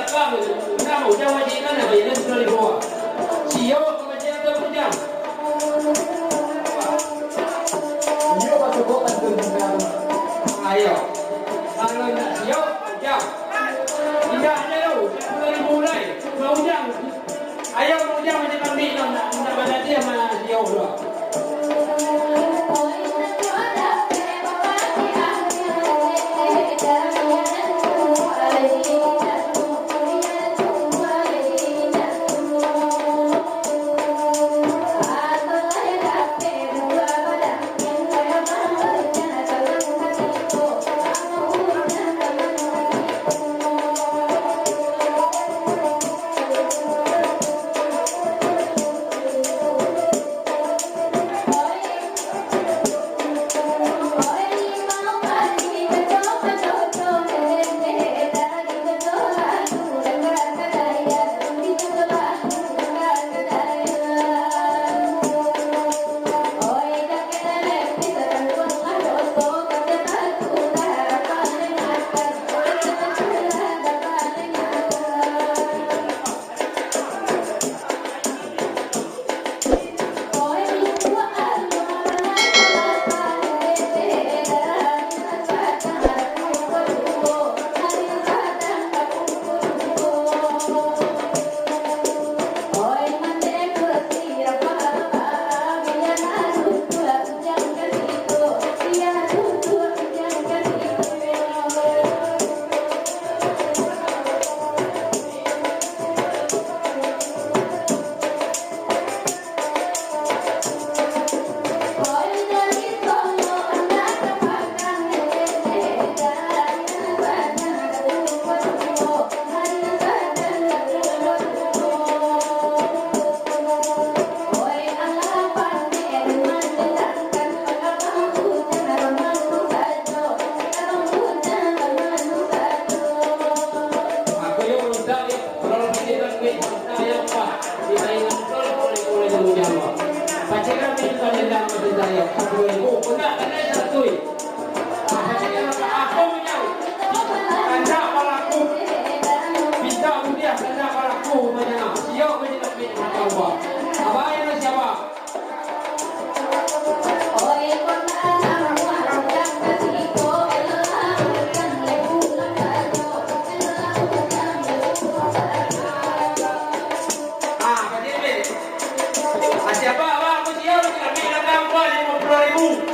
belakang nama ujang majikan apa ini sudah dibawa siapa kemajian atau ujang siapa masuk kota ujang ayo kalau nak siapa ujang tidak ada lo sudah dimulai mau ujang ayo ujang macam kami nak pada dia mana siapa dua siapa? Aku siapa? Kami datang 50.000.